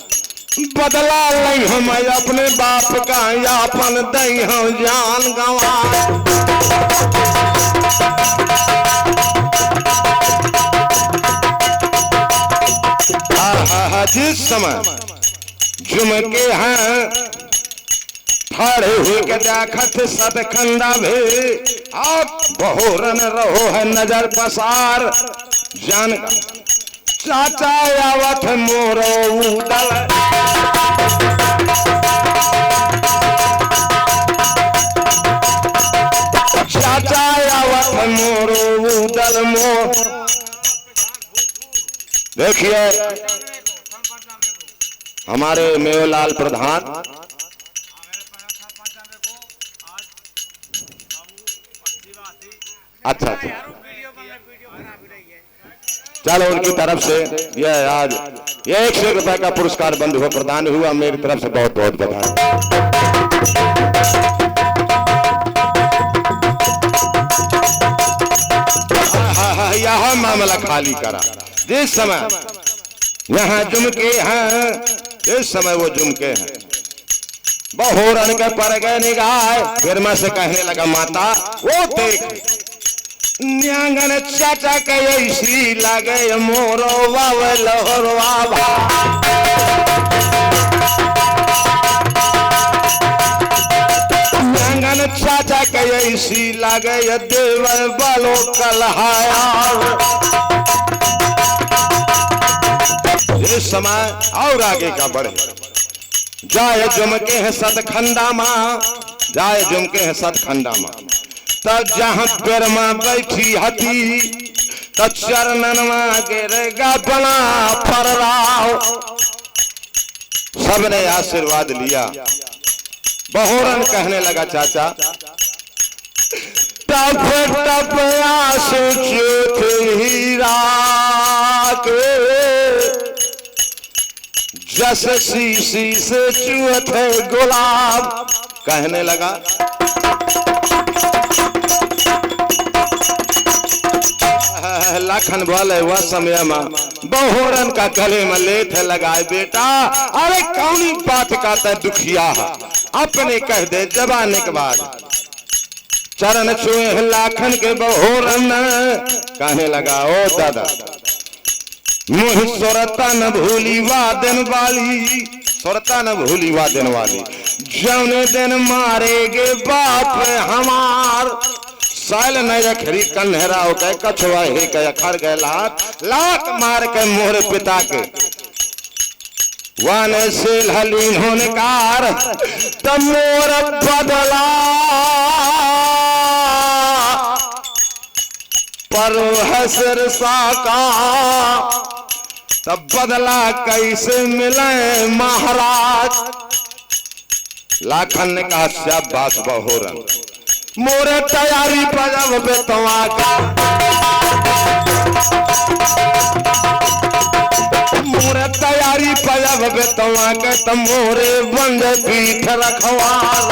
बदला नहीं हम अपने बाप का या अपन दई हम जान गवा जिस समय झुमके हैं खड़े हुए के देखत सतखंडा भे आप बहोरन रहो है नजर पसार जान का चाचा आवत मोरो उदल चाचा आवत मोरो उदल मोर देखिए हमारे मेवलाल प्रधान अच्छा चलो उनकी तरफ से यह आज ये 100 रुपए का पुरस्कार बंधु प्रदान हुआ मेरी तरफ से बहुत बहुत बधाई। यह मामला खाली करा जिस समय यहाँ जुमके हैं जिस समय वो जुमके हैं बहोरन के पर गए निगाह फिर मैं से कहने लगा माता वो देख न्यांगन चाचा के ऐसी लगे मोरो वावे लहरवा न्यांगन चाचा के ऐसी लगे देव बालो कलहाया इस समय और आगे का बढ़े जाए जुमके हैं सतखंडा माँ जाए जुमके हैं सतखंडा माँ तब जहाँ पेरमा बैठी हती तब चरणन गिरेगा बना फरराव सबने आशीर्वाद लिया बहोरन कहने लगा चाचा टप टप आंसू हीरा के जस शीशी से चुअत है गुलाब कहने लगा लाखन बोले वह समय में बहोरन का गले में लेथ लगाए बेटा अरे कौनी बात का तय दुखिया अपने कह दे जबाने के बाद चरण छुए लाखन के बहोरन कहने लगा ओ दादा मुँह सुरता न भूली वादन वाली सुरता न भूली वादन वाली जौने दिन मारेगे बाप हमार साल नहीं रखरी कन्हरा हो गए कछुआ हे गए खर गए लात लात मार के मोहरे पिता के वन से हलीन होनकार तमोर बदला पर हसर साका तब बदला कैसे मिले महाराज। लाखन ने कहा शाबाश बहोरन मोरे तैयारी पजब बेतवा का मोरे तैयारी पजब बेतवा के तमोरे बंद पीठ रखवार।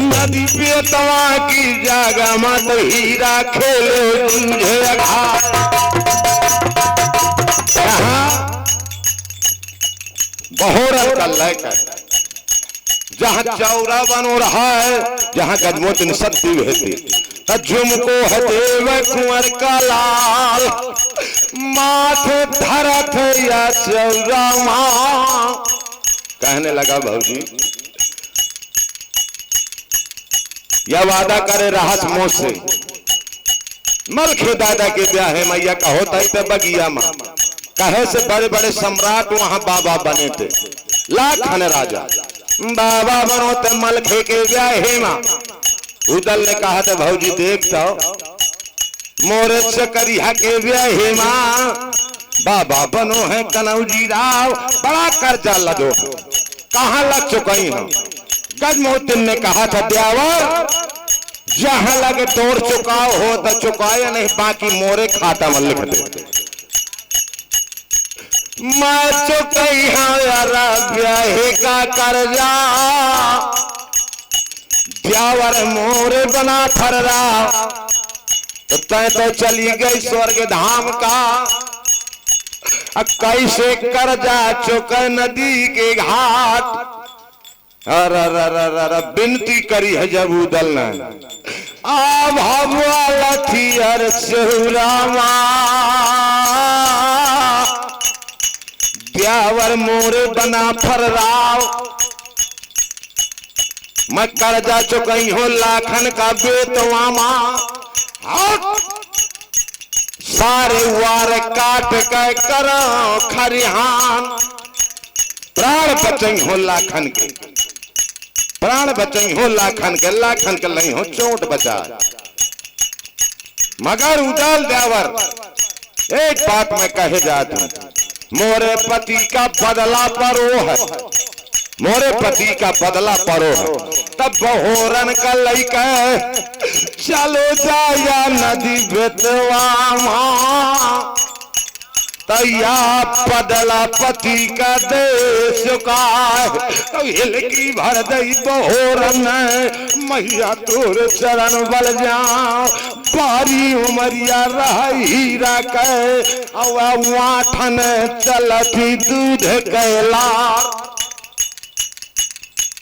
नदी बेतवा की जगह मत हीरा खेले तुझे अघार। बहोरन का लय जहाँ चौरा बनो रहा है, जहाँ गजमोतिन सत्ती बहती झुमको है देव कुंवर का लाल माथे धरत या चौरा माँ। कहने लगा भाजी यह वादा करे रहस मोह से मलखे दादा के ब्याह है मैया का होता ही तो बगिया माँ कहे से बड़े बड़े सम्राट वहां बाबा बने थे। लाखन राजा बाबा बनो ते मलखे के ब्याह है माँ। उदल ने कहा था भौजी देखता मोरे चकरिया के ब्याह है माँ बाबा बनो है कनौजी राव बड़ा कर्जा लदो कहाँ लग चुकई हम। गजमोतिन ने कहा था द्यावर जहां लगे तोड़ चुकाओ हो तो चुकाया नहीं बाकी मोरे खाता में लिख दे। मैं चुकई हाँ ब्याहे का कर्जा द्यावर मोरे बना फर्रा तो तय तो चली गई स्वर्ग धाम का। कैसे कर्जा चुके नदी के घाट। बिनती करी है जब उदल ने आ भगवाला थी अर चौरामा ब्यावर मोरे बना फर्राव। मैं कर्जा चुकई हो लाखन का बेतवामा सारे वार काट के करो खरिहान। प्राण बचई हो लाखन के प्राण बचई हो लाखन के लई हो चोट बचा। मगर उदल द्यावर एक बात मैं कहे जाता हूं मोरे पति का बदला परो है मोरे पति का बदला परो है। तब बहोरन का लइका चलो जाया नदी बेतवा तैया बदला पति का देश का हिलकी भर दई बहोरन मैया तोर चरण बल जाओ बारी उमरिया हीरा के वाठन चलती दूध कैलार।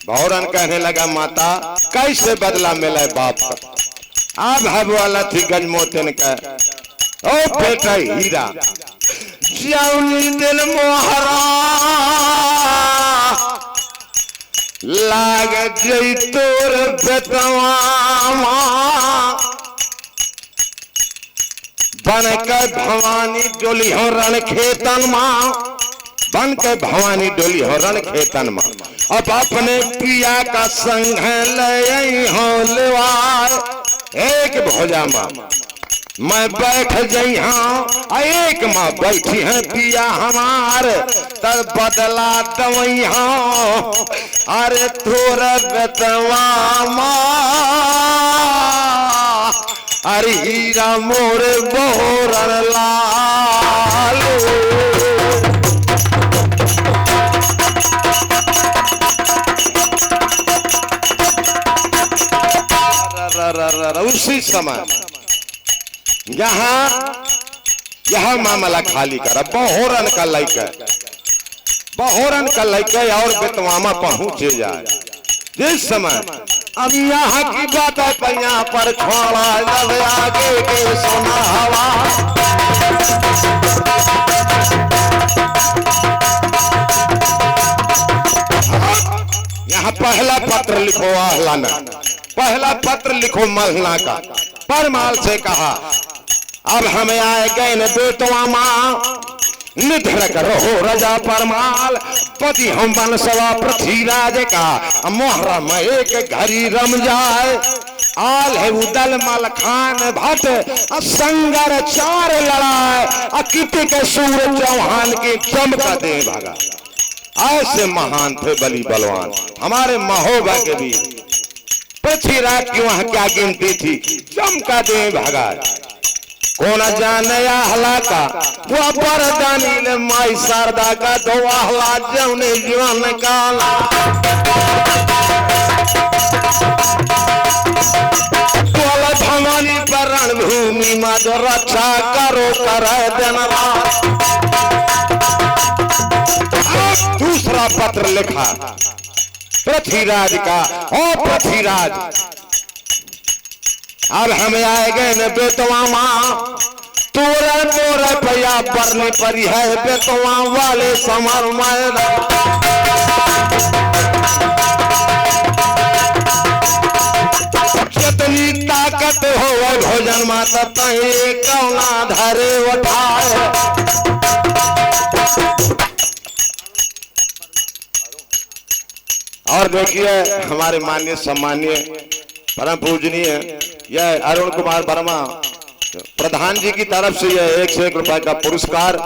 बहोरन कहने लगा माता कैसे बदला मिला बाप का। अब हब वाला थी गजमोतिन का ओ बेटा हीरा जौनी दिल मोहरा लाग जई तोर बेतवा बन के भवानी डोली हो रण खेतन माँ बन के भवानी डोली हो रण खेतन माँ। अब अपने पिया का संग ले हो लेवार एक भोजा माँ मैं बैठ गई हाँ एक माँ बैठी है पिया हमार तब बदला दवई हाँ अरे थोर बेतवा अरे हीरा मोर बहोरन लाल। उसी समय यहाँ मामला खाली करा बहोरन का लइका और बेतवामा पहुंचे जाए। जिस समय अब यहाँ की बात है यहाँ पर छोड़ा जब आगे के सोना हवा यहाँ पहला पत्र लिखो आहलाना पहला पत्र लिखो मलना का परमाल से कहा अब हमें आए गए न बेटवा माँ निधर करो रजा परमाल पति हम बन सवा पृथ्वीराज का मोहरा में एक घड़ी रम जाए आल है उदल मल खान भट्ट संगर चार लड़ाए अकिति के सूरज चौहान के चमका दे भागा। ऐसे महान थे बली बलवान हमारे महोबा के भी पृथ्वीराज की वहां क्या गिनती थी चमका दे भागा। कौन जाने हलाका वो परदानील माई शारदा का दो आहला जौने जीवन काला भवानी पर रणभूमि में जो रक्षा करो कर दिन रात। दूसरा पत्र लिखा पृथ्वीराज का ओ पृथ्वीराज अब हमें आए गए न बेटवा माँ तोरे तोरे भैया बरने परी है बेटवा वाले समर मायरा जितनी ताकत हो भोजन माता तही कौना धरे उठाए। और देखिए हमारे माननीय सम्मानीय परम पूजनीय यह अरुण कुमार वर्मा प्रधान जी की तरफ से यह 1 से 1 रुपए का पुरस्कार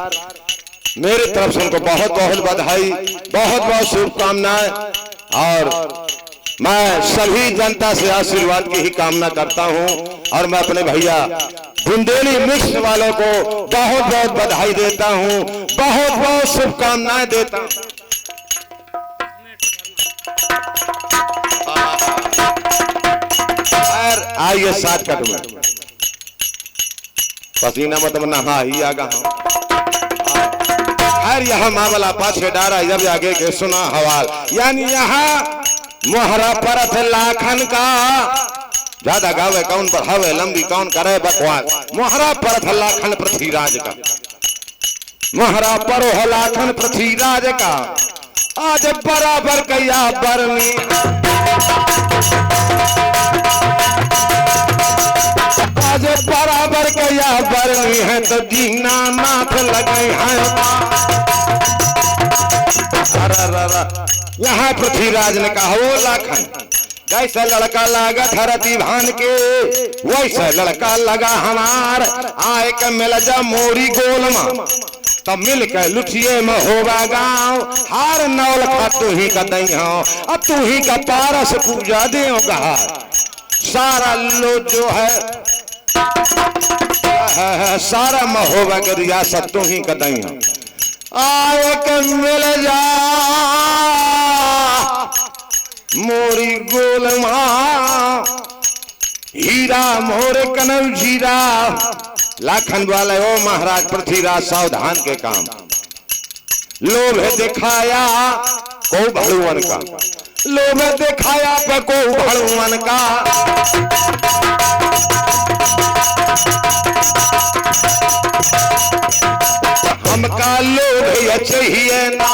मेरी तरफ से उनको बहुत बहुत बधाई बहुत बहुत शुभकामनाएं। और मैं सभी जनता से आशीर्वाद की ही कामना करता हूं और मैं अपने भैया बुंदेली मिक्स वालों को बहुत बहुत बधाई देता हूं बहुत बहुत शुभकामनाएं देता हूं। आइए साथ कट में पसीना मतलब नहा ही आगा हर यह मामला पाछे डारा जब आगे के सुना हवाल यानी यहाँ मोहरा परत लाखन का ज्यादा गावे कौन बढ़ावे लंबी कौन करे बकवास मोहरा परत लाखन पृथ्वीराज का मोहरा परो है लाखन पृथ्वीराज का आज बराबर कैया बरनी आज बराबर कैया बरनी है तो दीना नाथ लगे हैं। यहाँ पृथ्वीराज ने कहा वो लाखन जैसे लड़का लागा धरती भान के वैसे लड़का लगा हमार आए के मिल जा मोरी गोलमा तब मिल के लुठिए में होगा गाँव हार नौल खा तू ही का दई हो अब तू ही का पारस पूजा देगा सारा लो जो है सारा महोबा के रियासत तू ही का दई हो आए के मिल जा मोरी गोलमा हीरा मोरे कनव जीरा लाखन वाले ओ महाराज पृथ्वीराज सावधान के काम लोभ दिखाया को भड़ुवन का लोभ दिखाया पे को भड़ुवन का हमका लोभ चाहिए ना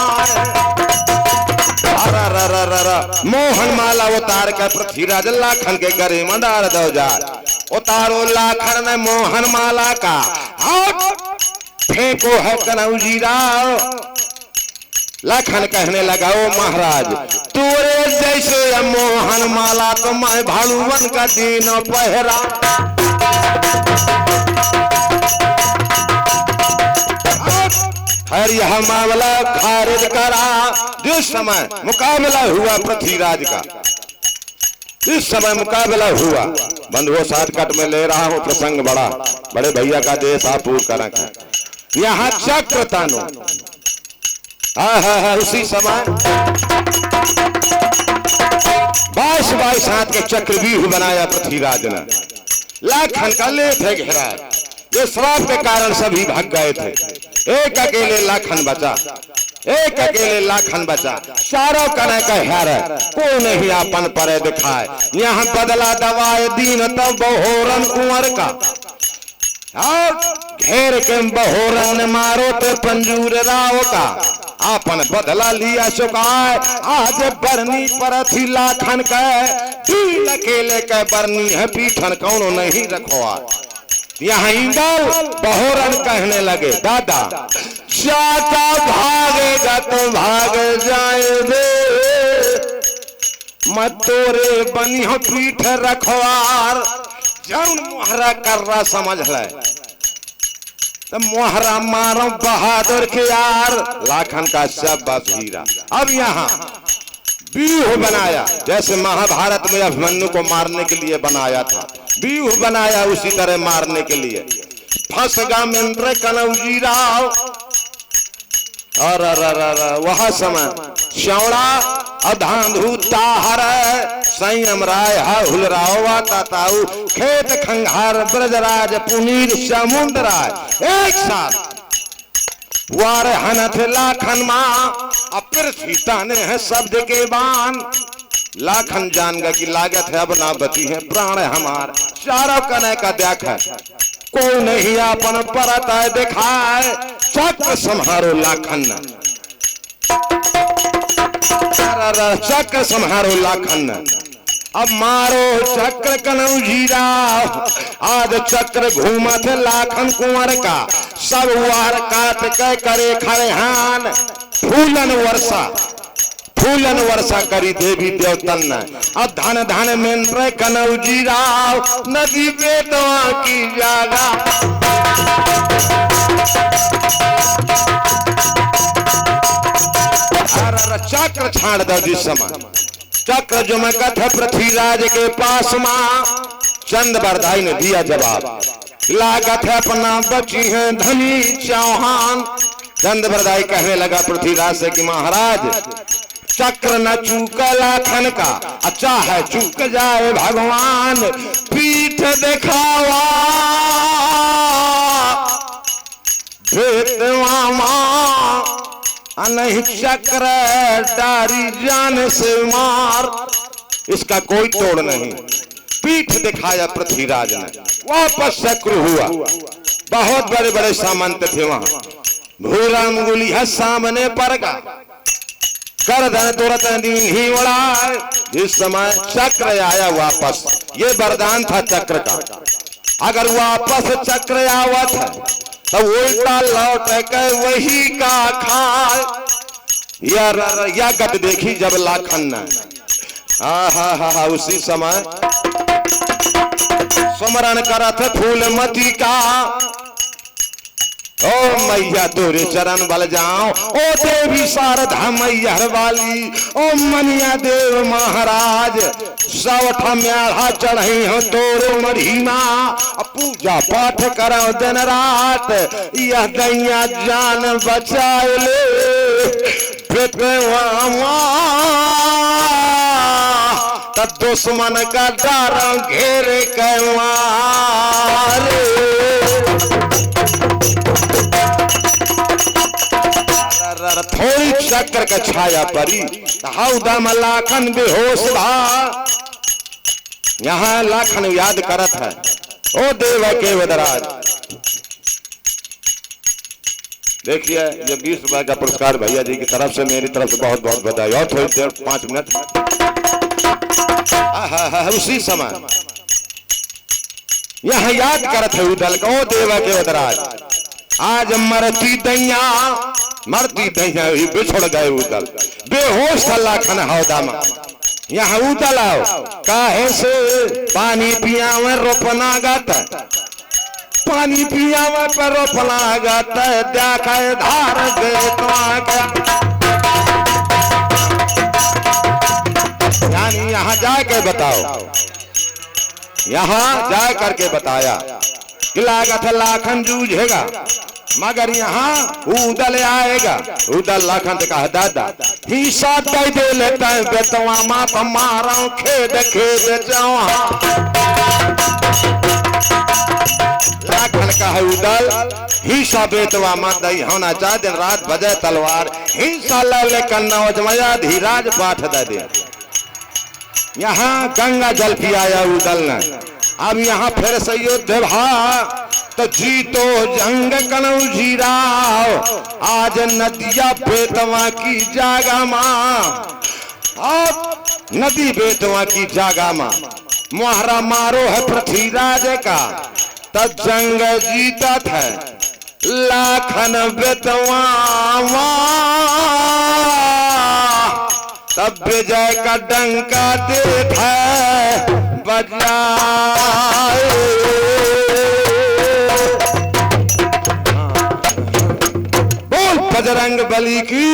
मोहन माला उतार कर पृथ्वीराज लाखन के गरे में डाल दो जा उतारो लाखन में मोहन माला का फेंको है कनौजीरा लाखन कहने लगा ओ महाराज तोरे जैसे मोहन माला तो मैं भालुवन का दीन पहरा हर यह मामला खारिज करा। जिस समय मुकाबला हुआ पृथ्वीराज का जिस समय मुकाबला हुआ बंधुओं शॉर्टकट में ले रहा हूं प्रसंग बड़े भैया का देश आप पूर्ण करें यहाँ चक्र तानो उसी समय 22 हाथ के चक्रव्यूह बनाया पृथ्वीराज ने लाखन का लेथ है घेरा ये श्राप के कारण सभी भाग गए थे एक अकेले लाखन बचा चारों कने का हेर को नहीं अपन परे दिखाए यहाँ बदला दवाए दीन तब बहोरन कुंवर का घेर के बहोरन मारो ते पंजूर राव का अपन बदला लिया चुकाए आज बरनी पर थी लाखन का अकेले के बरनी है पीठन कौन नहीं रखवा यहाँ इंदल बहोरन कहने लगे, दादा चाचा भागेगा तो भाग जाए बे, मत तोरे बनी हो पीठ रखवार। जौन मोहरा कर रहा समझ ले तो मोहरा मारो बहादुर के यार। लाखन का सब हीरा। अब यहाँ व्यूह बनाया, जैसे महाभारत में अभिमन्यु को मारने के लिए बनाया था, व्यूह बनाया उसी तरह मारने के लिए। फंस गा मेंद्र कनौजी राव। और वह समय श्यावड़ा अधांधु ताहर संयम राय हुलरावा ताताऊ खेत खंघार ब्रजराज पुनीर समुद्र राय एक साथ वार हनथ लाखन माँ अपिर सीताने है शब्द के बान। लाखन जान गया कि लागत है अब ना बची है प्राण हमार। चारों कने का देख है कोई नहीं अपन परत है दिखाए। चक्र संहारो लाखन, चक्र संहारो लाखन। अब मारो चक्र कनौजी राव। आज चक्र घूमत लाखन कुंवर का सब वार काट के करे खड़े हान। फूलन वर्षा करी देवी देवतन। अब धन धन मेंद्र कनौजी राव नदी बेटवा की जागा। चक्र छाड़ दो जिस समय चक्र जो मैं कथ पृथ्वीराज के पास मां। चंद बरदाई ने दिया जवाब, लागत है अपना बची है धनी चौहान। चंद बरदाई कहने लगा पृथ्वीराज से कि महाराज चक्र न चूक लाखन का, अच्छा है चूक जाए भगवान। पीठ दिखावा बेटवा मां नहीं चक्र डारी जान से मार। इसका कोई तोड़ नहीं। पीठ दिखाया पृथ्वीराज ने, वापस चक्र हुआ। बहुत बड़े बड़े सामंत थे वहां। भूरा अंगुली है सामने पर का गर्दन तुरंत दीन ही उड़ा। जिस समय चक्र आया वापस, ये वरदान था चक्र का। अगर वापस चक्र आवत है तो उल्टा लौट के वही का खाए। या गत देखी जब लाखन ने हा उसी समय स्मरण करत फूलमती का। ओ मैया तोरे चरण बल जाओ, ओ देवी शारदा मैया वाली, ओ मनिया देव महाराज। सवठ म्याढ़ा चढ़ी हो तोरो मढ़ीमा, पूजा पाठ करो दिन रात। यह दैया जान बचाए ले तब दुश्मन का डर घेरे के मारे। थोड़ी चक्र का छाया परी हौदम लाखन बेहोश भा। यहाँ लाखन याद करत है, ओ देव के वदराज। देखिए ये 20 रुपए का पुरस्कार भैया जी की तरफ से, मेरी तरफ से बहुत बहुत बधाई। और थोड़ी देर 5 मिनट उसी समय यहाँ याद करत है उदल को, ओ देव के वदराज। आज मरती दैया ही बिछड़ गए उदल, बेहोश था लाखन हौदा में। यहाँ उदल आओ काहे से पानी पिया में रोपना गाता, पानी पिया में पर रोपना गाता है। देखा धार यानी यहाँ जाके बताओ, यहाँ जा करके बताया कि लागत है लाखन जूझेगा, मगर यहाँ उदल आएगा। उदल लाखन से कहा दादा हिस्सा दे लेता है बेतवा मात मारा खेद खेद जावा। लाखन का है उदल हिस्सा बेतवा मात दई होना चाहे दिन रात बजे तलवार। हिस्सा ले लेकर नौजमया धीराज पाठ दे। यहाँ गंगा जल पियाया उदल ने। अब यहाँ फिर से युद्ध भा तो जीतो जंग कनौजी राव। आज नदिया बेतवा की जागा मां, अब नदी बेतवा की जागा मां। मोहरा मारो है पृथ्वीराज का, तब जंग जीता था लाखन बेतवा, तब विजय का डंका देत है बजाए। बोल बजरंग बली की